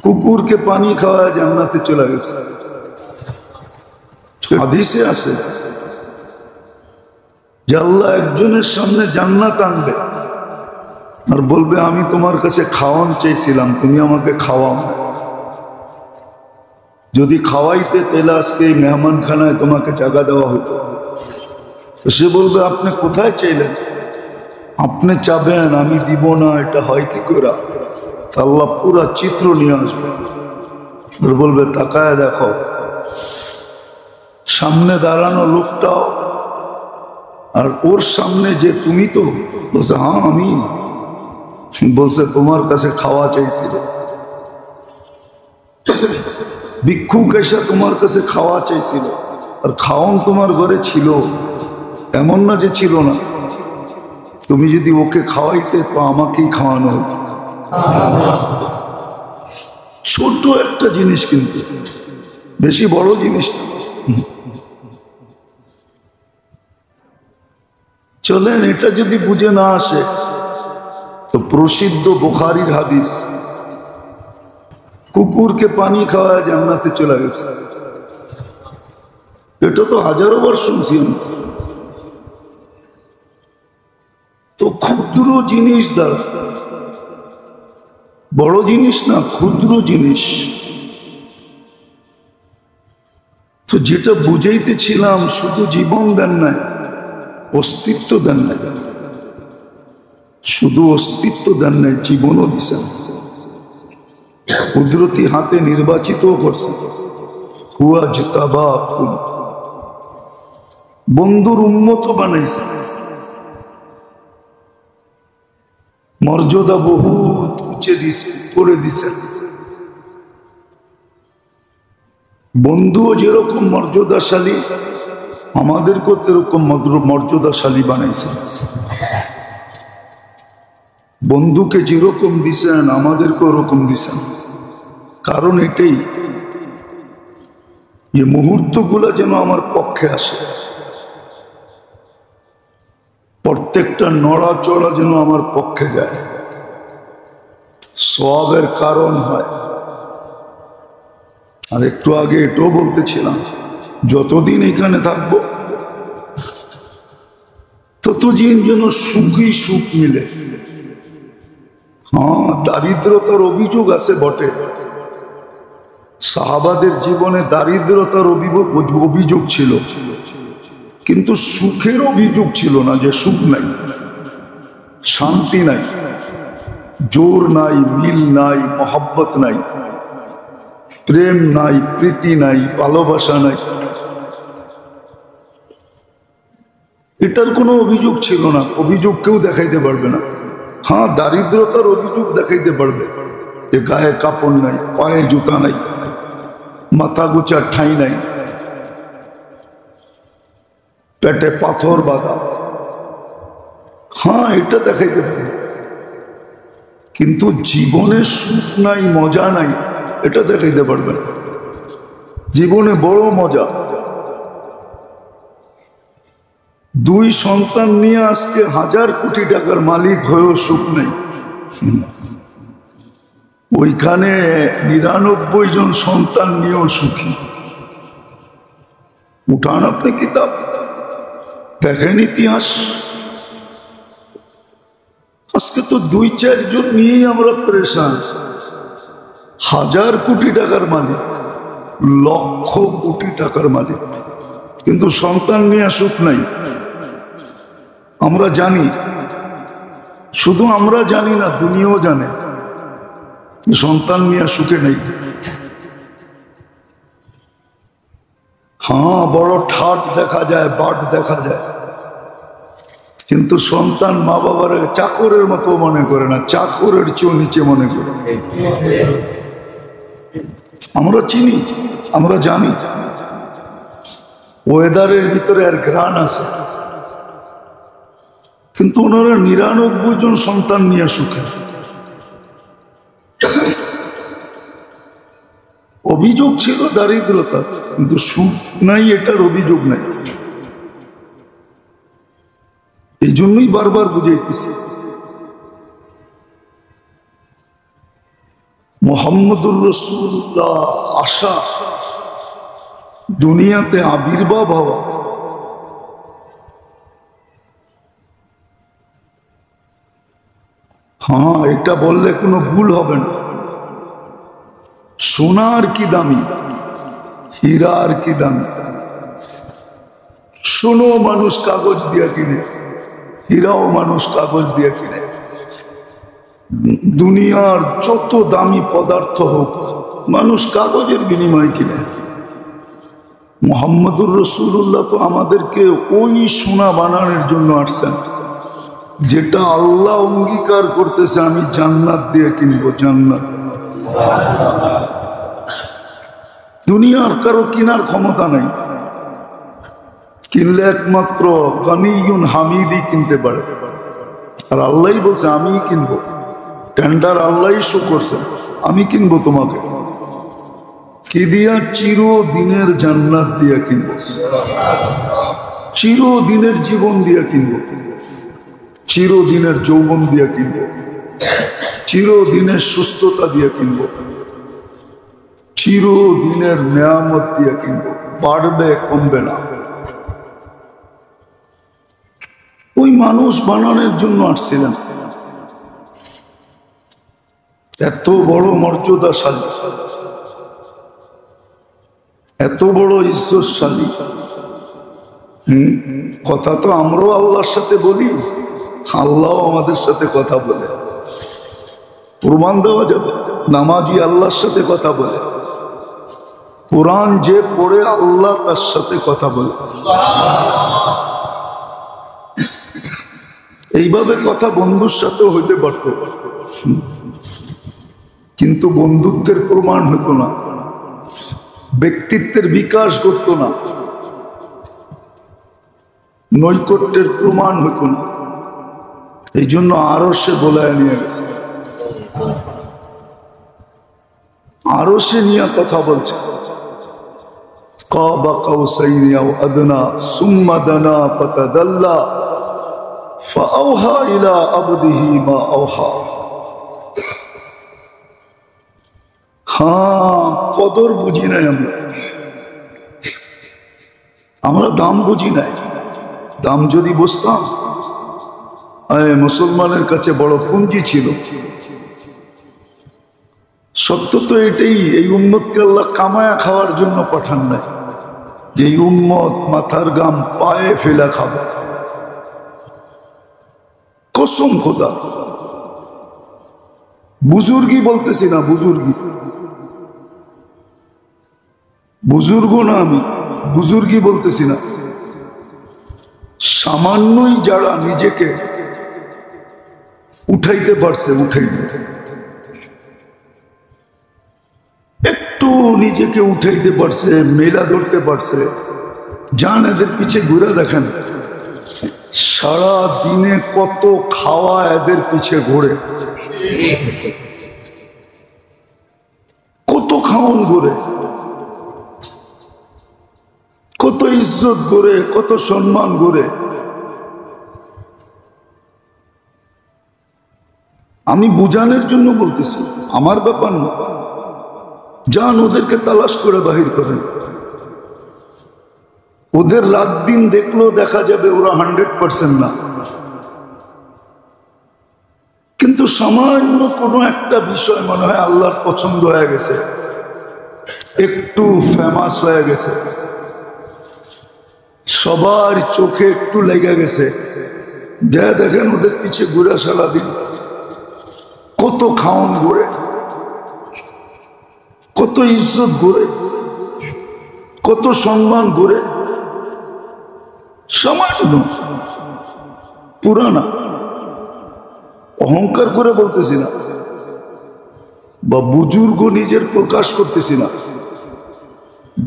কুকুরকে পানি খাওয়া জান্নাতে চলে গেছে। হাদিসে আছে যে আল্লাহ একজনের সামনে জান্নাত আনবে আর বলবে আমি তোমার কাছে খাওয়ান চাইছিলাম, তুমি আমাকে খাওয়াও। যদি খাওয়াইতে তাহলে আজকে এই মেহমানখানায় তোমাকে জায়গা দেওয়া হতো। তো সে বলবে আপনি কোথায় চাইলেন? আপনি চাবেন আমি দিব না, এটা হয় কি করে? আল্লাহ পুরা চিত্র নিয়ে আসবে আর বলবে তাকায় দেখো, সামনে দাঁড়ানো লোকটাও আর ওর সামনে যে তুমি, তো বলছে হ্যাঁ আমি। বলছে তোমার কাছে খাওয়া চাইছিল, ভিক্ষুক এসে তোমার কাছে খাওয়া চাইছিল, আর খাওয়ান তোমার ঘরে ছিল, এমন না যে ছিল না। তুমি যদি ওকে খাওয়াইতে তো আমাকেই খাওয়ানো হতো। ছোট একটা জিনিস, কিন্তু বেশি বড় জিনিস না। চলেন, এটা যদি বুঝে না আসে তো প্রসিদ্ধ বুখারীর হাদিস, কুকুরকে পানি খাওয়া জান্নাতে চলে গেছে। এটা তো হাজারো বার শুনছি আমি। তো ক্ষুদ্র জিনিস দ্বারা, বড় জিনিস না, ক্ষুদ্র জিনিস। তো যেটা বুঝাইতেছিলাম, শুধু জীবন দেন নাই, অস্তিত্ব দেন নাই। শুধু অস্তিত্ব দেন নাই, জীবনও দিছেন। কুদরতি হাতে নির্বাচিত করছেন। হুয়া জিতাবাকুম, বন্ধুর উম্মত বানাইছেন। মর্যাদা বহুত উঁচে করে দিছেন। বন্ধুও যেরকম মর্যাদাশালী, আমাদেরকেও তেরকম মর্যাদাশালী বানাইছেন। বন্ধুকে যেরকম দিছেন আমাদেরকে ওরকম দিছেন। কারণ এটাই যে মুহূর্তগুলো যেন আমার পক্ষে আসে, প্রত্যেকটা নড়াচড়া যেন আমার পক্ষে যায়, সওয়াবের কারণ হয়। আর একটু আগে এটাও বলতেছিলাম, যতদিন এখানে থাকবো ততদিন যেন সুখই সুখ মিলে। হ্যাঁ, দারিদ্রতার অভিযোগ আছে বটে। সাহাবাদের জীবনে দারিদ্রতার অভিযোগ ছিল, কিন্তু সুখের অভিযোগ ছিল না, যে সুখ নাই, শান্তি নাই, জোর নাই, মিল নাই, মহব্বত নাই, প্রেম নাই, প্রীতি নাই, ভালোবাসা নাই। এটার কোনো অভিযোগ ছিল না। অভিযোগ কেউ দেখাইতে পারবে না। হ্যাঁ, দারিদ্রতার অভিযোগ দেখাইতে পারবে, যে গায়ে কাপড় নাই, পায়ে জুতা নাই, মাথা গোচার ঠাঁই নাই, পেটে পাথর বাঁধা। হ্যাঁ, এটা দেখাইতে পারবে। কিন্তু জীবনে সুখ নাই, মজা নাই, এটা দেখাইতে পারবে না। জীবনে বড় মজা। 2 সন্তান নিয়ে আজকে 1000 কোটি টাকার মালিক হয়েও সুখ নেই। ওইখানে 99 জন সন্তান নিয়েও সুখী। উঠান আপনি কিতাব, দেখেন ইতিহাস। আজকে তো 2-4 জন নিয়েই আমরা পরেশান। 1000 কোটি টাকার মালিক, লক্ষ কোটি টাকার মালিক, কিন্তু সন্তান নিয়ে সুখ নাই। আমরা জানি, শুধু আমরা জানি না, দুনিয়াও জানে সন্তান নিয়ে সুখে নেই। হ্যাঁ, বড় ঠাট দেখা যায়, বাট দেখা যায়, কিন্তু সন্তান মা বাবার চাকরের মতো মনে করে না, চাকরের চেয়েও নিচে মনে করে। আমরা চিনি, আমরা জানি ওয়েদারের ভিতরে আর ঘ্রাণ আছে, কিন্তু ওনারা 99 জন সন্তান নিয়ে সুখে। অভিযোগ ছিল দারিদ্রতা, কিন্তু সুখ নাই, এটার অভিযোগ নাই। এই জন্যই বারবার বুঝাইতেছি, মুহাম্মদুর রাসূলুল্লাহ আসা, দুনিয়াতে আবির্ভাব হওয়া, হ্যাঁ এটা বললে কোনো ভুল হবে না। সোনার কি দামি, হীরার কি দামি। সোনো মানুষ কাগজ দিয়া কিনে, হীরাও মানুষ কাগজ দিয়া কিনে। দুনিয়ার যত দামি পদার্থ হোক মানুষ কাগজের বিনিময়ে কিনে। মুহাম্মদুর রাসূলুল্লাহ তো আমাদেরকে ওই সোনা বানানোর জন্য আসছেন যেটা আল্লাহ অঙ্গীকার করতেছে, আমি জান্নাত দিয়ে কিনবো, জান্নাত। দুনিয়ার কারো কেনার ক্ষমতা নাই, কিনলে একমাত্র গনিয়ুন হামিদি কিনতে পারে। আর আল্লাহই বলছে আমি কিনবো, টেন্ডার আল্লাহই শো করছে, আমি কিনবো তোমাকে। কি দিয়া? চিরদিনের জান্নাত দিয়া কিনবো, চিরদিনের জীবন দিয়া কিনবো, চিরদিনের যৌবন দিয়া কিনবো, চিরদিনের সুস্থতা দিয়া কিনবো, চিরদিনের নিয়ামত দিয়া কিনবো। বাড়বে, কমবে না। ওই মানুষ বানানোর জন্য আসছিলেন। এত বড় মর্যাদাশালী, এত বড় ঈশ্বরশালী। কথা তো আমরাও আল্লাহর সাথে বলি, আল্লাহ আমাদের সাথে কথা বলে। প্রমাণ দেওয়া যাবে, নামাজি আল্লাহর সাথে কথা বলে, কোরআন যে পড়ে আল্লাহ তার সাথে কথা বলে। এইভাবে কথা বন্ধুর সাথেও হইতে পারত, কিন্তু বন্ধুত্বের প্রমাণ হতো না, ব্যক্তিত্বের বিকাশ করতো না, নৈকট্যের প্রমাণ হতো না। এই জন্য আরো সে বলায় নিয়ে গেছে, আরো সে নিয়ে কথা বলছে। কাবা কাউসাইনি আও আদনা সুম্মা দানা ফাতাদাল্লা ফাআওহা ইলা আবদিহি মা আওহা। হ্যাঁ, কদর বুঝি নাই আমরা দাম বুঝি নাই। দাম যদি বুঝতাম, মুসলমানের কাছে বড় পুঁজি ছিল। সত্য তো এটাই, এই উম্মতকে আল্লাহ কামায়া খাওয়ার জন্য পাঠান নাই, যে এই উম্মত মাথার গাম পায়ে ফেলা খাবে। কসম খোদা, বুজুর্গি বলতেছি না, বুজুর্গি, বুজুর্গ না আমি, বুজুর্গি বলতেছি না। সামান্যই যারা নিজেকে উঠাইতে পারছে, একটু নিজেকে উঠাইতে পারছে, মেলা ধরতে পারছে, যান এদের পিছে ঘুরে দেখেন, সারা দিনে কত খাওয়া এদের পিছে ঘোরে, কত খাওয়ান ঘুরে, কত ইজ্জত করে, কত সম্মান করে। আমি বুঝানোর জন্য বলতেছি, আমার ব্যাপার না। যান ওদেরকে তালাশ করে বাহির করেন, ওদের রাত দিন দেখলেও দেখা যাবে ওরা 100% না, কিন্তু সামান্য কোনো একটা বিষয় মনে হয় আল্লাহর পছন্দ হয়ে গেছে, একটু ফেমাস হয়ে গেছে, সবার চোখে একটু লেগে গেছে। যা দেখেন ওদের পিছে ঘুরে সারাদিন, কত খাওন ঘুরে, কত ইজ্জত ঘুরে, কত সম্মান ঘুরে। সামান্য, পুরানা, অহংকার করে বলতেছি না, বা বুজুর্গ নিজের প্রকাশ করতেছি না,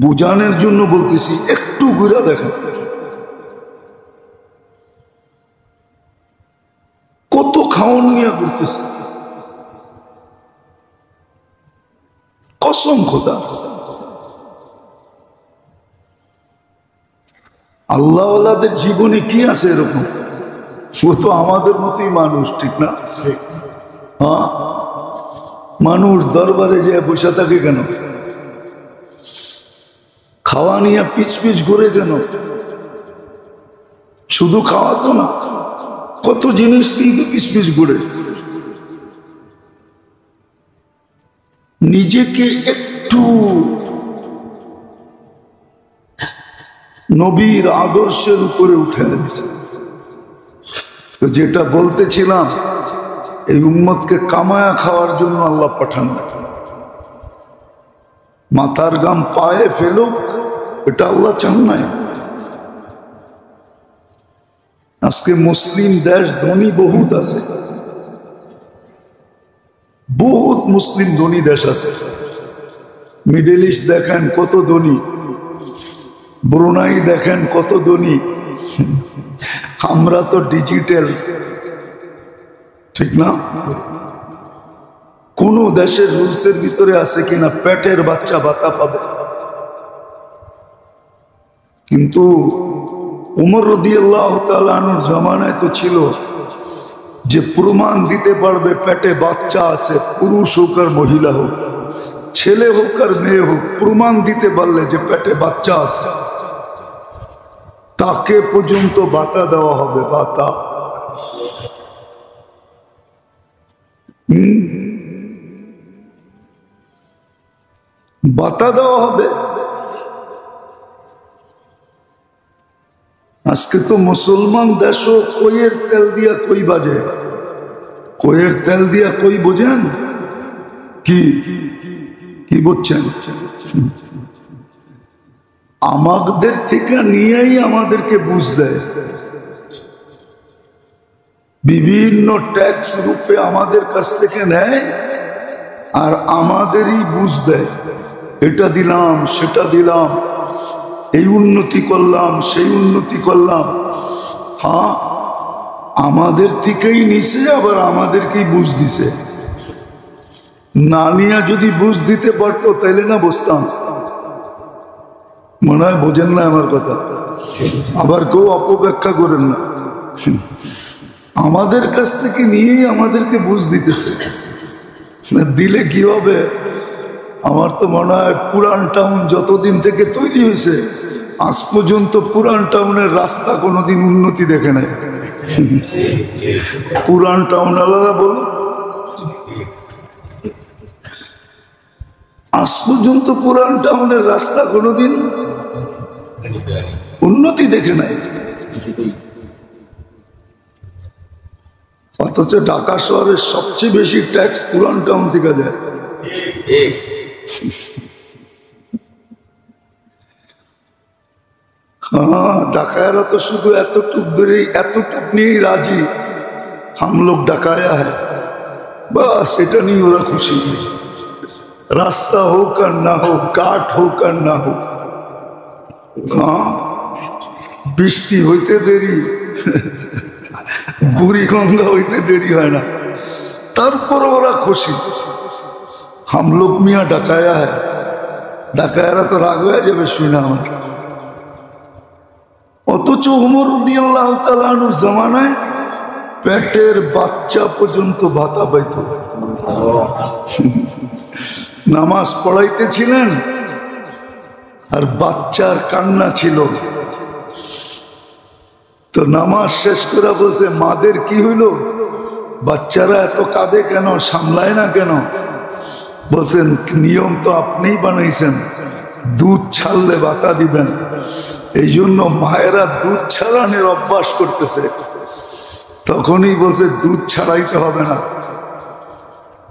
বুঝানোর জন্য বলতেছি। একটু ঘুরে দেখেন কত খাওয়ান নিয়ে করতেছে। কসম খোদা, আল্লাহওয়ালাদের জীবনে কি আছে এরকম? ও তো আমাদের মতোই মানুষ, ঠিক না? হ্যাঁ, মানুষ দরবারে যে বসে থাকে কেন? খাওয়া নিয়ে পিছ পিছ ঘুরে কেন? শুধু খাওয়া তো না, কত জিনিস কিন্তু পিছ পিছ ঘুরে। নিজেকে একটু নবীর আদর্শের উপরে উঠে দিয়েছে। তো যেটা বলতেছিলাম, এই উম্মতকে কামায়া খাওয়ার জন্য আল্লাহ পাঠান না। মাথার গাম পায়ে ফেলুক, এটা আল্লাহ চান নাই। আজকে মুসলিম দেশ ধনী বহুত আছে, বহুত মুসলিম ধনী দেশ আছে। মিডল ইস্ট দেখেন কত ধনী, ব্রুনাই দেখেন কত ধনী। আমরা তো ডিজিটাল, ঠিক না? কোন দেশের রুলসের ভিতরে আছে কিনা পেটের বাচ্চা ভাতা পাবে? কিন্তু উমর রাদিয়াল্লাহু তাআলা আনহুর জামানায় তো ছিল যে প্রমাণ দিতে পারবে পেটে বাচ্চা আছে, পুরুষ হোক আর মহিলা হোক, ছেলে হোক আর মেয়ে হোক, প্রমাণ দিতে পারলে যে পেটে বাচ্চা আছে, তাকে পর্যন্ত ভাতা দেওয়া হবে। ভাতা ভাতা দেওয়া হবে। আজকে তো মুসলমান দেশও কইয়ের তেল দিয়া কই বাজে। কইয়ের তেল দিয়া কই বোঝেন? কি কি বুঝছেন? আমাদের থেকে নিয়েই আমাদেরকে বুঝ দেয়, বিভিন্ন ট্যাক্স রূপে আমাদের কাছ থেকে নেয় আর আমাদেরই বুঝ দেয়। এটা দিলাম, সেটা দিলাম, এই উন্নতি করলাম, সেই উন্নতি করলাম। হ্যাঁ, আমাদের থেকেই নিছে, আবার আমাদেরকেই বুঝ দিছে। না নিয়ে যদি বুঝ দিতে পারতো তাইলে না বসতাম। মনে হয় বোঝেন না আমার কথা। আবার কেউ অপব্যাখ্যা করেন না। আমাদের কাছ থেকে নিয়েই আমাদেরকে বুঝ দিতেছে। দিলে কি হবে? আমার তো মনে হয় পুরান টাউন যতদিন থেকে তৈরি হয়েছে আজ পর্যন্ত পুরান টাউনের রাস্তা কোনোদিন উন্নতি দেখে নাই। পুরান টাউন আলাদা বলো, আজ পর্যন্ত পুরান টাউনের রাস্তা কোনোদিন উন্নতি দেখে নাই। অথচ ঢাকা শহরের সবচেয়ে বেশি ট্যাক্স পুরান টাউন থেকে যায়। हाँ, ডাকায়ারা তো শুধু এতটুক নিয়েই রাজি। हम लोग ডাকায়া है, बस এটা নিয়ে ওরা খুশি। রাস্তা হোক আর না হোক, কাঠ হোক আর না হোক, হ্যাঁ, বৃষ্টি হইতে দেরি, বুড়ি গঙ্গা হইতে দেরি হয় না, তারপর ওরা খুশি। हम लोग मियाँ ডাকায়া है। ডাকায়ারা তো রাগ হয়ে যাবে শুনে আমার। অথচ উমর রাদিয়াল্লাহু তাআলা আনহুর জামানায় পেটের বাচ্চা পর্যন্ত ভাতা পাইত। নামাজ পড়াইতেছিলেন আর বাচ্চার কান্না ছিল, তো নামাজ শেষ করে বলছে, মাদের কি হইল? বাচ্চারা এত কাঁদে কেন, সামলায় না কেন? বলছেন, নিয়ম তো আপনিই বানাইছেন, দুধ ছাড়লে ভাতা দিবেন। এই জন্য মায়েরা দুধ ছাড়ানোর অভ্যাস করতেছে। তখনই বলছে দুধ ছাড়াইতে হবে না,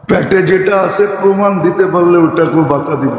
পেটে যেটা আছে প্রমাণ দিতে পারলে ওটাকেও ভাতা দিব।